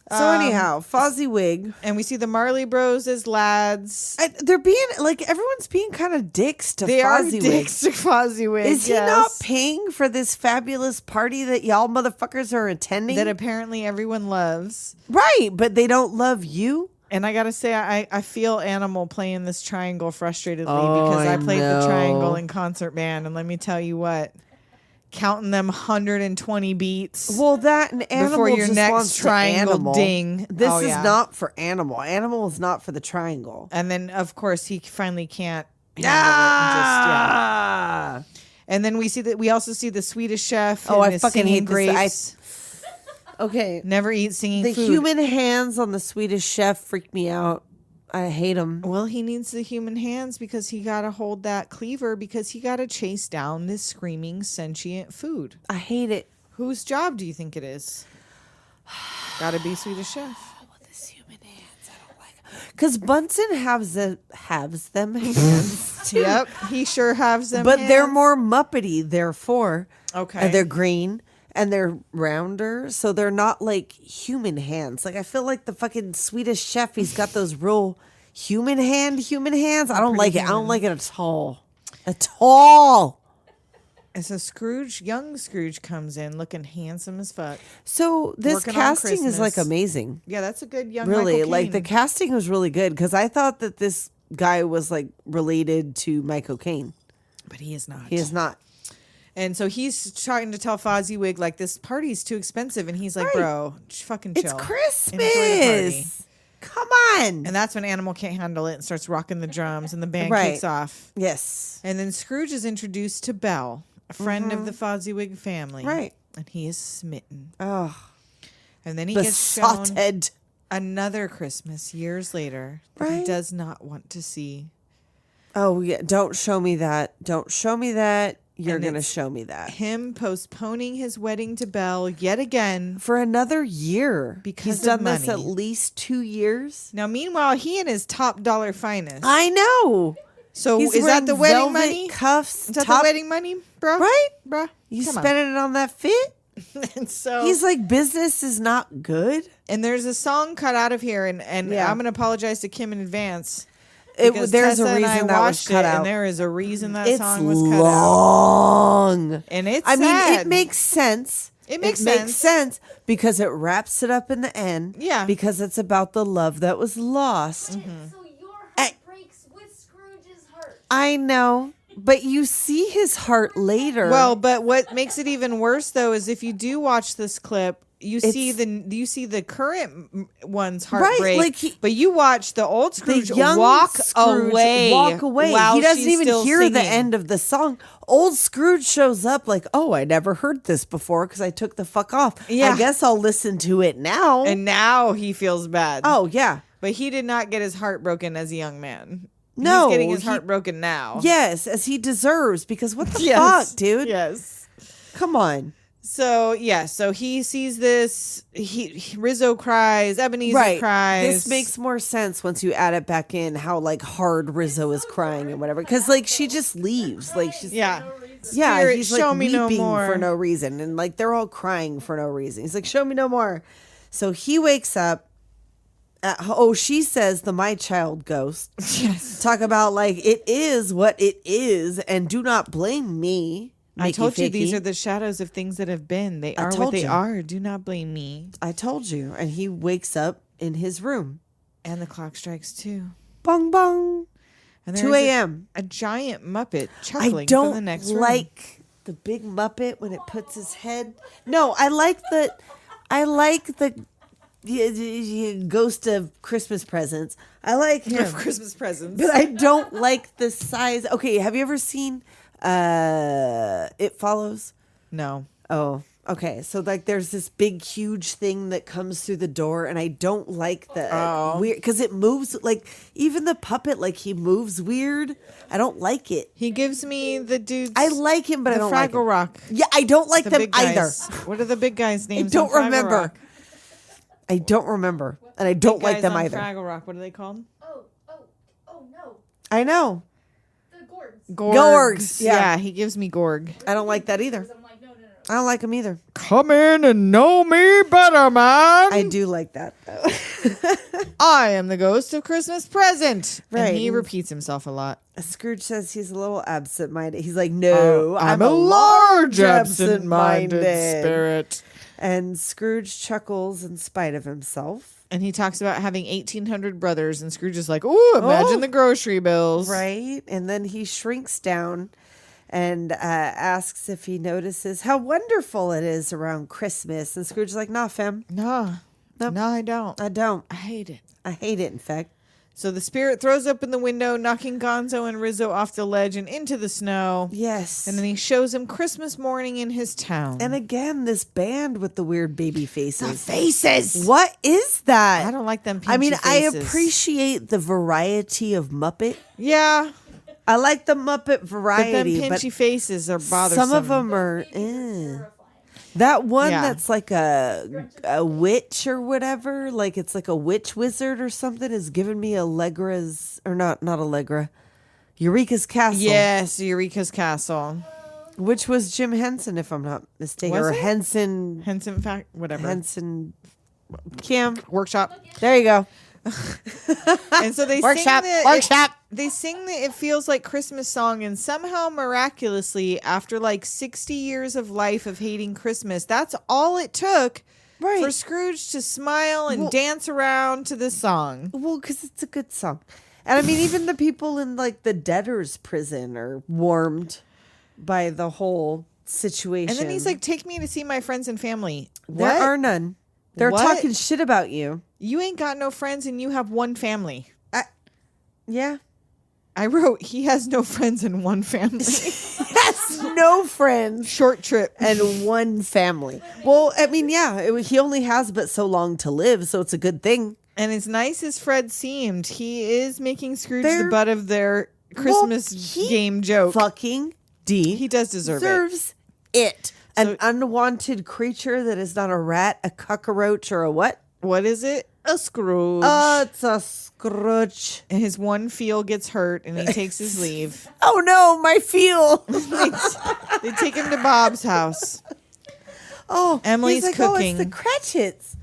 So anyhow, Fozziwig. And we see the Marley Bros as lads. They're being, like, everyone's being kind of dicks to They are Fozziwig. dicks to Fozziwig. Is he yes. not paying for this fabulous party that y'all motherfuckers are attending? That apparently everyone loves. Right, but they don't love you? And I gotta say, I feel Animal playing this triangle frustratedly Oh, because I I played know. the triangle in concert band, and let me tell you what, counting them 120 beats. Well, that and animal Before your just next wants to triangle animal. ding. This Oh, is yeah. not for animal. Animal is not for the triangle. And then, of course, he finally can't handle it. And just, yeah. Ah! And then we also see the Swedish chef. Oh, and I his fucking singing hate this. grapes. Okay. Never eat singing The food. human hands on the Swedish chef freak me out. I hate them. Well, he needs the human hands because he got to hold that cleaver because he got to chase down this screaming sentient food. I hate it. Whose job do you think it is? Got to be Swedish chef. This human hands, I don't like. Because Bunsen has them hands. too. Yep, he sure has them. But they're hands. more Muppety, therefore. Okay. And they're green and they're rounder, so they're not like human hands. Like I feel like the fucking Swedish chef, he's got those real human hands. I don't like it. I don't like it at all. At all. And so young Scrooge comes in looking handsome as fuck. So this Working on casting is like Christmas. amazing. Yeah, that's a good young Really, Michael like the Caine. casting was really good because I thought that this guy was like related to Michael Caine. But he is not. He is not. And so he's trying to tell Fozziwig, like, this party's too expensive. And he's like, Right. bro, fucking chill. It's Enjoy the party. Christmas. Come on. And that's when Animal can't handle it and starts rocking the drums and the band Right. kicks off. Yes. And then Scrooge is introduced to Belle, a friend of the Fozziwig family. Right. And he is smitten. Oh, And then he gets shown besotted. another Christmas years later that he Right. does not want to see. Oh, yeah. Don't show me that. Don't show me that. You're And going to it's show me that. Him postponing his wedding to Belle yet again. For another year. Because He's of done this money. at least 2 years. Now, meanwhile, he and his top dollar finest. I know. So He's is that wearing the wedding velvet money? Cuffs. Is that top- the wedding money, bro? Right? Bro? You Come on. spending it on that fit? And so He's like, business is not good. and there's a song cut out of here, and Yeah. I'm going to apologize to Kim in advance. There's because a Tessa and I reason that was watched cut it, out. And there is a reason that It's song was cut out. long. And it's I mean, sad. it makes sense. It makes sense because it wraps it up in the end. Yeah. Because it's about the love that was lost. So your I- heart breaks with Scrooge's heart. I know. But you see his heart later. Well, but what makes it even worse though is if you do watch this clip, you see the current one's heart Right, break, like but you watch the old the Scrooge young walk Scrooge away. walk away. While He doesn't she's even still hear the singing. end of the song. Old Scrooge shows up like, oh, I never heard this before because I took the fuck off. Yeah. I guess I'll listen to it now. And now he feels bad. oh, yeah. But he did not get his heart broken as a young man. No, He's getting his he- heart broken now. Yes, as he deserves because what the Yes. fuck, dude? Yes. Come on. So he sees this. Rizzo cries. Ebenezer cries. This makes more sense once you add it back in how like hard Rizzo is crying and whatever. Because like she just leaves. Like she's yeah. yeah, Spirit, he's like show me no weeping more. for no reason. And like they're all crying for no reason. He's like, show me no more. So he wakes up. She says the my child ghost. Yes. Talk about like it is what it is and do not blame me. I told you Makey these fakey. are the shadows of things that have been. They are what told they you. are. Do not blame me. I told you. And he wakes up in his room. And the clock strikes 2. Bong bong. And 2 there's a.m. A giant Muppet I chuckling don't from the next room. like the big Muppet when it puts his head. No, I like the ghost of Christmas presents. I like him, Christmas presents. but I don't like the size. Okay, have you ever seen It Follows? No. Oh, okay. So like, there's this big, huge thing that comes through the door, and I don't like the weird because it moves like even the puppet. Like he moves weird. I don't like it. He gives me the dudes. I like him, but I the don't Fraggle like him. Rock. Yeah, I don't like The them big either. guys. What are the big guys' I names? don't on Fraggle remember. Rock? I don't remember, and I don't Big like guys them on either. Fraggle Rock. What are they called? Oh no. I know. The Gorgs. Gorgs. Yeah. Yeah, he gives me Gorg. I don't like that either. I'm like, no. I don't like them either. Come in and know me better, man. I do like that though. I am the ghost of Christmas present. Right. And he repeats himself a lot. Scrooge says he's a little absent-minded. He's like, no, I'm a large absent-minded spirit. And Scrooge chuckles in spite of himself. And he talks about having 1,800 brothers. And Scrooge is like, ooh, imagine Oh. the grocery bills. Right? And then he shrinks down and asks if he notices how wonderful it is around Christmas. And Scrooge's like, nah, fam. No. Nope. No, I don't. I don't. I hate it. I hate it, in fact. So the spirit throws open the window, knocking Gonzo and Rizzo off the ledge and into the snow. Yes. And then he shows him Christmas morning in his town. And again, this band with the weird baby faces. faces. What is that? I don't like them pinchy I mean, faces. I appreciate the variety of Muppet. Yeah. I like the Muppet But them variety, pinchy faces are bothersome. some of them are. That one Yeah. that's like a witch or whatever, like it's like a witch wizard or something, is giving me Allegra's, or not Allegra, Eureka's Castle. Yes, Eureka's Castle. Which was Jim Henson, if I'm not mistaken. Was or it? Henson. Henson fact, whatever. Henson. Kim. Workshop. There you go. And so they Workshop, sing workshop. They sing the It Feels Like Christmas song, and somehow miraculously, after like 60 years of life of hating Christmas, that's all it took Right. for Scrooge to smile and Well- dance around to this song. Well, because it's a good song. And I mean, even the people in like the debtor's prison are warmed by the whole situation. And then he's like, "Take me to see my friends and family." there What? are none. They're What? talking shit about you. You ain't got no friends and you have one family. Yeah. I wrote, he has no friends and one family. That's no friends Short trip. and one family. Well, I mean, yeah, he only has but so long to live, so it's a good thing. And as nice as Fred seemed, he is making Scrooge the They're- butt of their Christmas he game joke. Fucking D. He does deserve it. deserves it. An So- unwanted creature that is not a rat, a cockroach, or a what? What is it? A Scrooge. It's a Scrooge. And his one feel gets hurt and he takes his leave. Oh no, my feel. They take him to Bob's house. Oh, Emily's he's like, cooking. Oh, it's the Cratchits.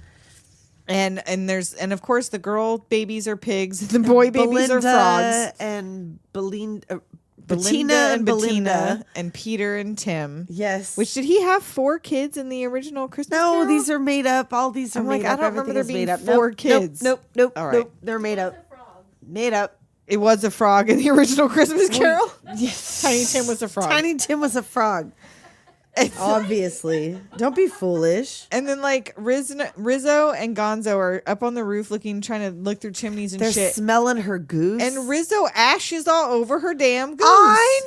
And of course the girl babies are pigs, and the boy babies are frogs. And Belinda, Belinda and Belinda. Bettina and Peter and Tim. Yes. Which, did he have 4 kids in the original Christmas No, Carol? these are made up. All these are I'm made like, I up. don't remember Everything there is being made up. 4 Nope, kids. Nope. All right. Nope. They're made up. Made up. It was a frog in the original Christmas Carol. Yes. Tiny Tim was a frog. Tiny Tim was a frog. Obviously. Don't be foolish. And then like Rizzo and Gonzo are up on the roof trying to look through chimneys and They're shit. smelling her goose. And Rizzo ashes all over her damn goose. I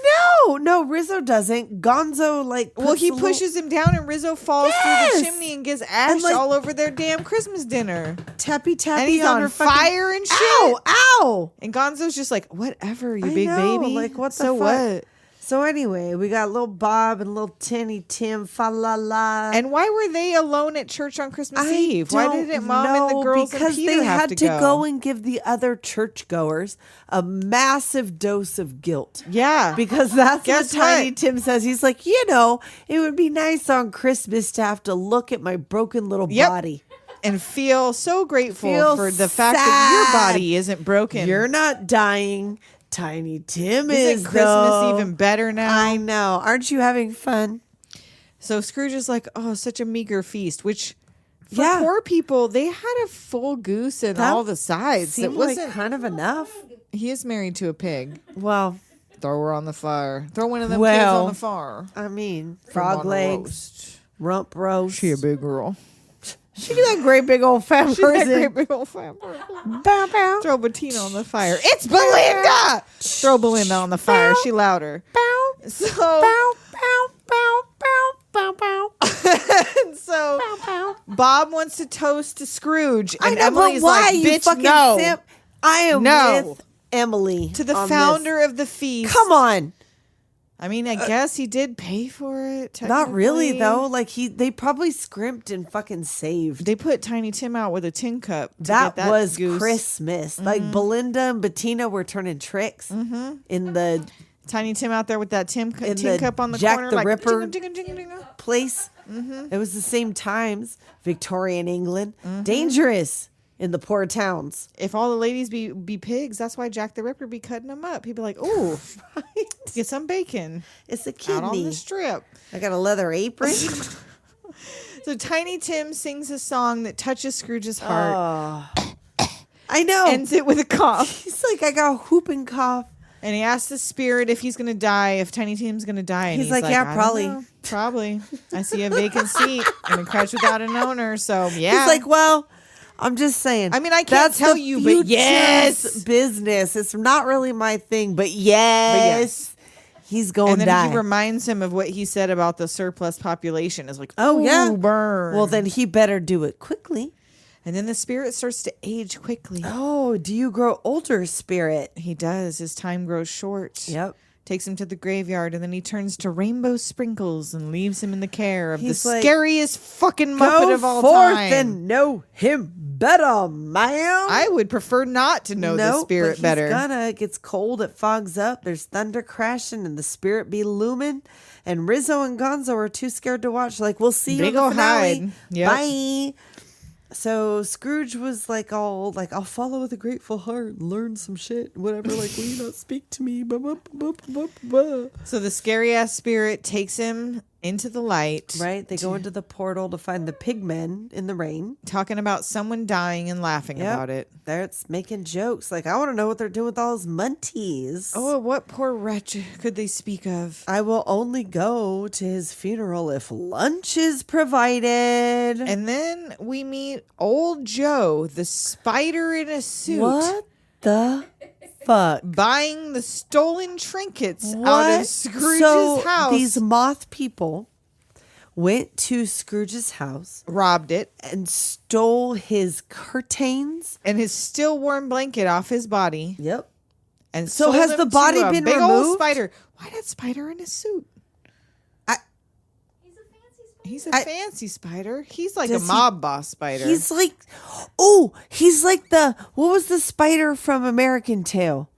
know. No, Rizzo doesn't. Gonzo Well, he puts a pushes him down and Rizzo falls through Yes! the chimney and gets ash like- all over their damn Christmas dinner. tappy tappy And he's on her fucking- fire and shit. Ow! Ow! And Gonzo's just like, whatever, you I big know, baby. like, what the so fuck? what? So anyway, we got little Bob and little Tiny Tim. Fa la la. And why were they alone at church on Christmas Eve? Why didn't Mom and the girls because and Peter they have had to to go? go and give the other churchgoers a massive dose of guilt. Yeah. Because that's Guess what Tiny what? Tim says. He's like, it would be nice on Christmas to have to look at my broken little Yep. body. And feel so grateful Feel for the fact that your sad. body isn't broken. You're not dying. Tiny Tim Isn't is Christmas though. even better now? I know. Aren't you having fun? So Scrooge is like, oh, such a meager feast, which for Yeah. poor people, they had a full goose and That all the sides. It Seemed like wasn't. kind of enough. He is married to a pig. Well, Throw her on the fire. Throw one of them kids Well, on the fire. I mean, Put 'em frog on a legs, roast. rump roast. She a big girl. She got that great big old fat She's that person. great big old fat person. Bow, bow. Throw Bettina on the fire. It's Belinda! Throw Belinda on the fire. She louder. Bow, So, bow, bow, bow, bow, bow, bow. so Bow, bow. Bob wants to toast to Scrooge, I and know, Emily's but why, like, you "Bitch, fucking no!" simp? I am No. with Emily. To the on founder this. of the feast. Come on. I mean, I guess he did pay for it. Not really, technically. though. Like, they probably scrimped and fucking saved. They put Tiny Tim out with a tin cup. To That, get was goose. Christmas. Like, Belinda and Bettina were turning tricks in the Tiny Tim out there with that tin the cup on the Jack corner, the like Ripper. jingle, jingle, jingle, jingle. place. It was the same times, Victorian England. Dangerous in the poor towns. If all the ladies be pigs, that's why Jack the Ripper be cutting them up. He'd be like, "Ooh, get some bacon It's a out on kidney. the strip." I got a leather apron. So Tiny Tim sings a song that touches Scrooge's heart, I know. ends it with a cough. He's like, I got a whooping cough. And he asks the spirit if he's going to die, if Tiny Tim's going to die. And He's like, yeah, "I don't probably." know. Probably. I see a vacant seat and a crutch without an owner. So, yeah. He's like, well, I'm just saying. I mean, I can't that's tell the you, but future's yes. business. It's not really my thing, but yes. He's going And to then die. he reminds him of what he said about the surplus population. Is like, Oh, yeah. burn. Well, then he better do it quickly. And then the spirit starts to age quickly. Oh, do you grow older, spirit? He does. His time grows short. Yep. Takes him to the graveyard, and then he turns to Rainbow Sprinkles and leaves him in the care of He's the like, scariest fucking Muppet Go of all forth time. and know him better, ma'am. I would prefer not to know the spirit but better. He's gonna. It gets cold. It fogs up. There's thunder crashing, and the spirit be looming. And Rizzo and Gonzo are too scared to watch. Like, we'll see you in They the go finale. hide. Yep. Bye. So Scrooge was like, all like, I'll follow with a grateful heart and learn some shit. Whatever. Like, will you not speak to me? So the scary ass spirit takes him into the light. Right? They go into the portal to find the pigmen in the rain. Talking about someone dying and laughing Yep. about it. It's making jokes. Like, I want to know what they're doing with all those munties. Oh, what poor wretch could they speak of? I will only go to his funeral if lunch is provided. And then we meet old Joe, the spider in a suit. What the fuck? Buying the stolen trinkets out What? of Scrooge's So house. these moth people went to Scrooge's house robbed it and stole his curtains. and his still warm blanket off his body. Yep. And So sold has him the to body a been big old removed? spider? Why that spider in a suit? He's a fancy spider. He's a fancy spider. He's like a Does he- mob boss spider. He's like what was the spider from American Tail?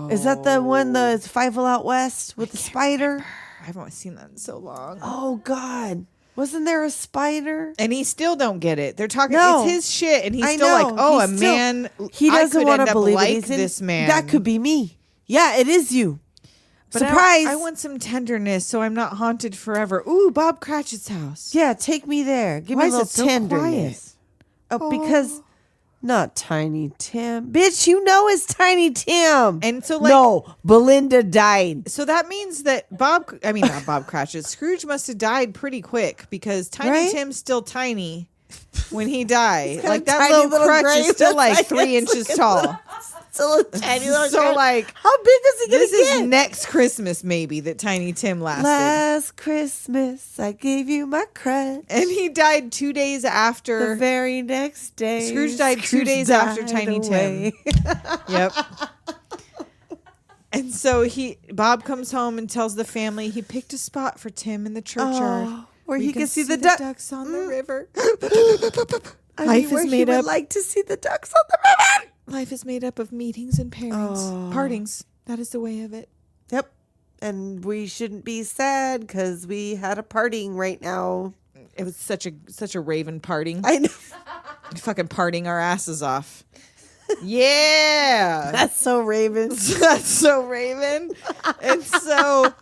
Is that the one, the Fievel Out West with the spider? I haven't seen that in so long. Oh, God. Wasn't there a spider? And he still don't get it. They're talking. No. It's his shit, and he's I still know. like, "Oh, He's a still- man." He I doesn't could want end to up believe like it. He's in, this man. That could be me. Yeah, it is you. But Surprise. I want some tenderness, so I'm not haunted forever. Ooh, Bob Cratchit's house. Yeah, take me there. Give Why me a is little it so tenderness. Oh, because not Tiny Tim. Bitch, you know it's Tiny Tim. And so, like, no, Belinda died. so that means that not Bob Cratchit. Scrooge must have died pretty quick because Tiny Right? Tim's still tiny when he died. got Like a that tiny little little crutch grave is still that's like 3 inches tall. So tiny little So, girl. like, how big is he gonna This get? is next Christmas, maybe, that Tiny Tim lasted. Last Christmas, I gave you my crutch. And he died 2 days after. The very next day, Scrooge died 2 Scrooge days after died Tiny away. Tim. Yep. And so Bob comes home and tells the family he picked a spot for Tim in the churchyard Oh, where he can see the ducks on the river. I Life mean, where is he made would up. like to see the ducks on the river. Life is made up of meetings and pairings. Oh. Partings. That is the way of it. Yep. And we shouldn't be sad because we had a parting right now. It was such a Raven parting. I know. Fucking parting our asses off. Yeah. That's so Raven. That's so Raven. And so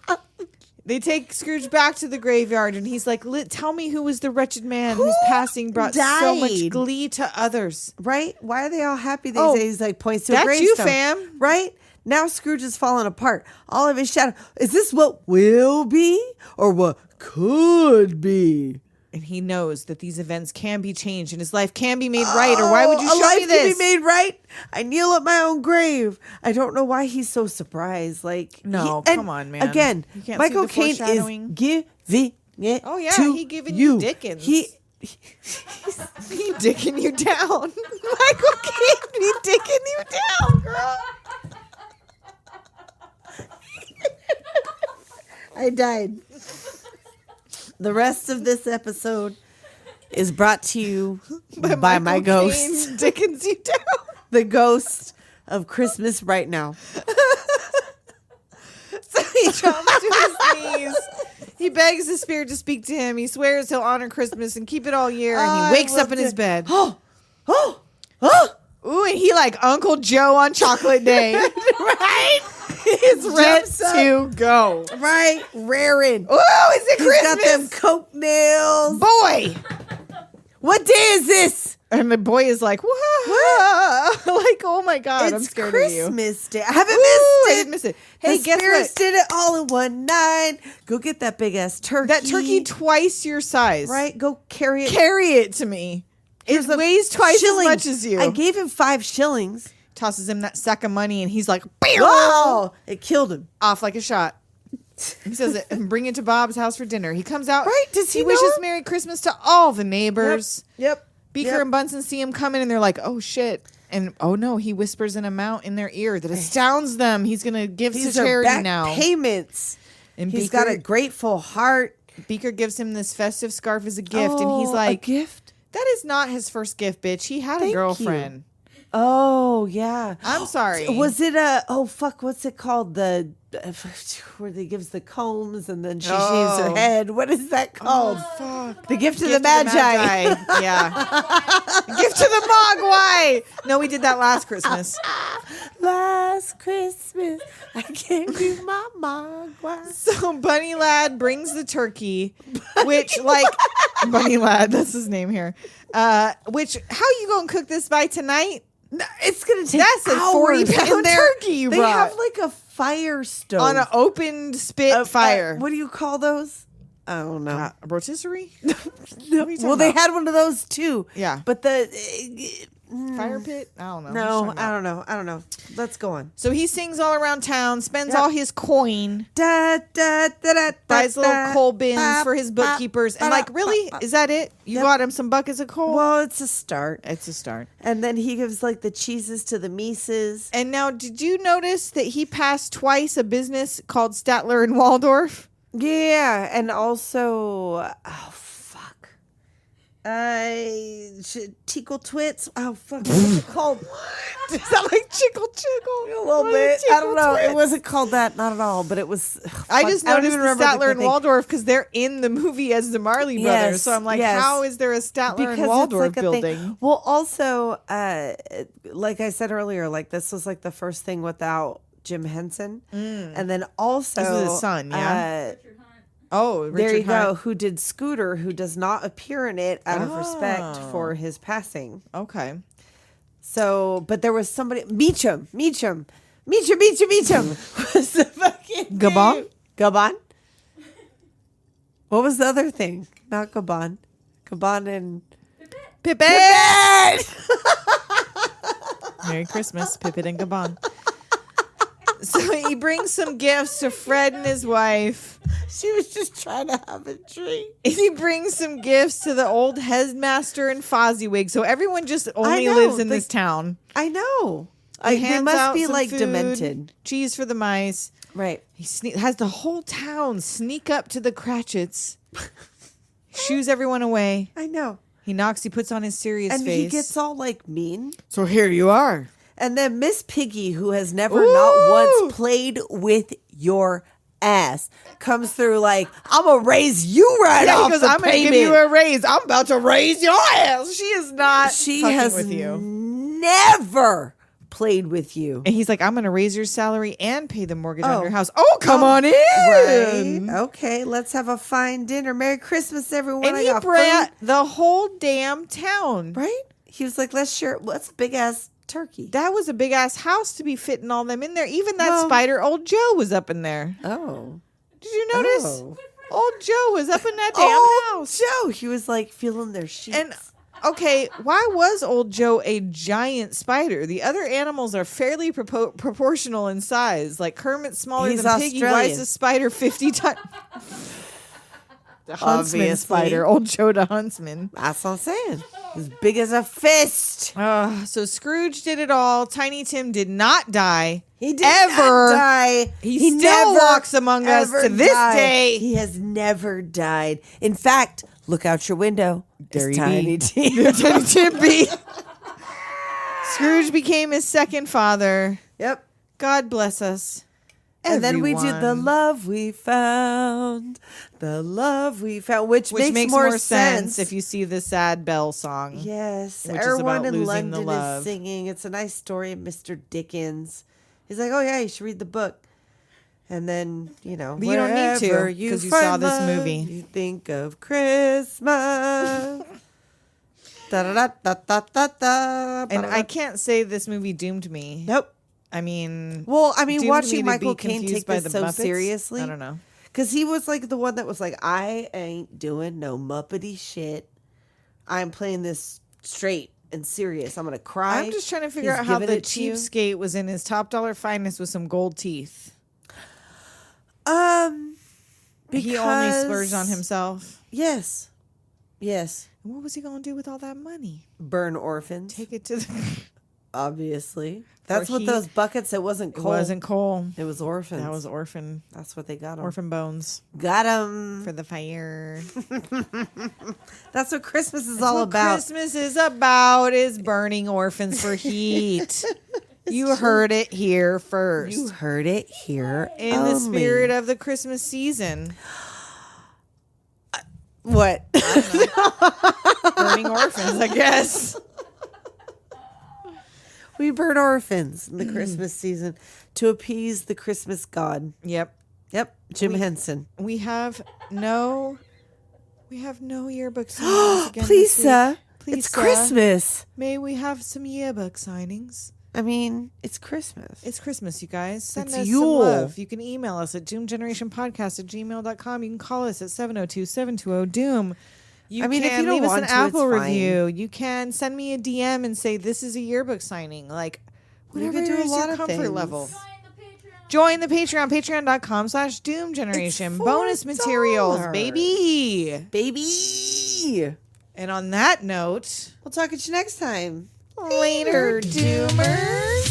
they take Scrooge back to the graveyard, and he's like, tell me who was the wretched man whose passing brought so much died? glee to others. Right? Why are they all happy these Oh, days? Like points to a that's gravestone. you, fam. Right? Now Scrooge is falling apart. All of his shadow. Is this what will be or what could be? And he knows that these events can be changed and his life can be made right, or why would you a show life me this? Can be made right. I kneel at my own grave. I don't know why he's so surprised. Like, No, and come on, man. Again, You can't Michael see the Caine is foreshadowing? giving it. Oh, yeah, to he giving you Dickens. He dicking you down. Michael Caine be dicking you down, girl. I died. The rest of this episode is brought to you by my Michael ghost. Caine dickens you down. The ghost of Christmas right now. So he drops to his knees. He begs the spirit to speak to him. He swears he'll honor Christmas and keep it all year. And he wakes up in his bed. Oh. Ooh, and he like Uncle Joe on Chocolate Day. Right? He's ready Jumps up. to go. Right? Raring. Ooh, is it He's got them Christmas? coke nails. Boy. What day is this? And the boy is like, whoa. like, oh my God, I'm It's scared Christmas Day. I haven't of you. Ooh, I missed didn't it. miss it. Hey, The guess spirits what? did it all in one night. Go get that big ass turkey. That turkey twice your size. right? Go carry it. Carry it to me. Here's It a weighs twice shilling. as much as you. I gave him 5 shillings. Tosses him that sack of money, and he's like, Wow, it killed him. off like a shot. He says it and bring it to Bob's house for dinner. He comes out. Right? Does he know wishes him? Merry Christmas to all the neighbors. Yep. Beaker Yep. and Bunsen see him coming, and they're like, "Oh shit!" And oh no, he whispers an amount in their ear that astounds them. He's gonna give These to are charity back now. payments. And He's got a grateful heart. Beaker gives him this festive scarf as a gift, and he's Oh, like, a gift. "That is not his first gift, bitch. He had Thank a you. girlfriend." Oh yeah. I'm sorry. Was it a? Oh fuck! What's it called? The where they gives the combs and then she shaves her Oh. head. What is that called? Fuck. The gift to the Gift to Magi. Yeah. Gift to the Mogwai. No, we did that last Christmas. Last Christmas, I gave you my mogwai. So Bunny Lad brings the turkey, which Bunny Lad, that's his name here. Which how you gonna cook this by tonight? No, it's gonna take That's a hours 40-pound in there. turkey you They brought. have like a fire stove On an opened spit fire. what do you call those? I don't know. Rotisserie? No. are you talking Well, they about? had one of those too. Yeah. But the Fire pit? I don't know. no, I don't know. I don't know. Let's go on. So he sings all around town, spends Yep. all his coin, Da, da, da, da, buys da, little coal bins bop, for his bop, bookkeepers. And bop, really, bop. is that it? You Yep. bought him some buckets of coal? Well, it's a start. It's a start. And then he gives like the cheeses to the Mises. And now, did you notice that he passed twice a business called Statler and Waldorf? Yeah, and also, oh fuck, Tickle Twits. Oh fuck, what's it called? Is that like Chickle Chickle? A little bit. I don't know. It wasn't called that, not at all. But it was. I just don't noticed even the remember Statler and thing. Waldorf because they're in the movie as the Marley Brothers. Yes, So I'm like, yes. how is there a Statler Because and Waldorf it's like a thing. building? Well, also, like I said earlier, like this was like the first thing without Jim Henson, and then also This was his son, yeah? Oh, Richard there you go. Hunt. Who did Scooter? Who does not appear in it out of respect Oh. for his passing. Okay. So, but there was somebody Meacham was the fucking Gabon? name. Gabon. What was the other thing? Not Gabon. Gabon and Pippet! Merry Christmas, Pippet and Gabon. So he brings some gifts to Fred and his wife. she was just trying to have a drink. He brings some gifts to the old headmaster and Fozziewig. So everyone just only know, lives in they- this town. I know. He They hands must out be some like food, demented. Cheese for the mice. Right. He has the whole town sneak up to the Cratchits. Shoos everyone away. I know. He knocks. He puts on his serious And face. he gets all like mean. So here you are. And then Miss Piggy, who has never Ooh. not once played with your ass, comes through like, I'm going to raise you right Yeah, off he goes, the I'm going to give payment." you a raise. I'm about to raise your ass. She is not She fucking has with you. never played with you. And he's like, I'm going to raise your salary and pay the mortgage on Oh. your house. Oh, come on in. Right. Okay, let's have a fine dinner. Merry Christmas, everyone. And I he got brought food. the whole damn town. Right? He was like, let's share. What's a big ass turkey? That was a big ass house to be fitting all them in there. Even that Well- spider, old Joe, was up in there. Oh. Did you notice? Oh. Old Joe was up in that damn house. Joe. He was like feeling their sheets. And okay, why was old Joe a giant spider? The other animals are fairly proportional in size. Like Kermit's smaller He's than Piggy. Why is Australian. the spider 50 times? The huntsman Obviously. spider, old Joe the huntsman. That's what I'm saying. As big as a fist. So Scrooge did it all. Tiny Tim did not die. He did ever not die. He still walks among us ever to this died. day. He has never died. In fact, look out your window. There It's he Tiny be. Tim. Tiny Tim be. Scrooge became his second father. Yep. God bless us. And then we did the everyone. love we found. The love we found, which Makes more sense if you see the sad bell song. Yes, which is everyone about in losing the London love. is singing. It's a nice story of Mr. Dickens. He's like, oh yeah, you should read the book. And then, you know, But you don't need to, wherever 'cause you find saw this love, movie. You think of Christmas. Da-da-da-da-da-da. And I can't say this movie doomed me. Nope. I mean, Well, I mean, doomed me to watching be Michael Caine confused take by this the so Muppets? seriously. I don't know. Because he was like the one that was like, I ain't doing no Muppety shit. I'm playing this straight and serious. I'm going to cry. I'm just trying to figure He's out how giving the it to you. cheapskate was in his top dollar finest with some gold teeth. Because He only splurged on himself. Yes. Yes. And what was he going to do with all that money? Burn orphans. Take it to the... Obviously. That's what he- those buckets, it wasn't It coal. wasn't coal. It was orphans. That was orphan That's what they got 'em. orphan bones Got them. for the fire. That's what Christmas is That's all what about. Christmas is about is burning orphans for heat. You heard it here first. You heard it here. In the spirit of the Christmas season, what? burning orphans, I guess. We burn orphans in the Christmas season to appease the Christmas god. Yep. Yep. Jim Henson. We have no yearbook signings again. Please, this week. sir. Please, It's sir. Christmas. May we have some yearbook signings? I mean, it's Christmas. It's Christmas, you guys. Send It's us Yule. some love. You can email us at doomgenerationpodcast@gmail.com. You can call us at 702-720-DOOM. You I mean, if can you don't leave us want an to, Apple it's fine. review. You can send me a DM and say, this is a yearbook signing. Like, whatever can do a is lot your of comfort things. level. Join the Patreon. Join the Patreon, patreon.com/doomgeneration. $4. Bonus materials, baby. Baby. And on that note, We'll talk at you next time. later, Doomers.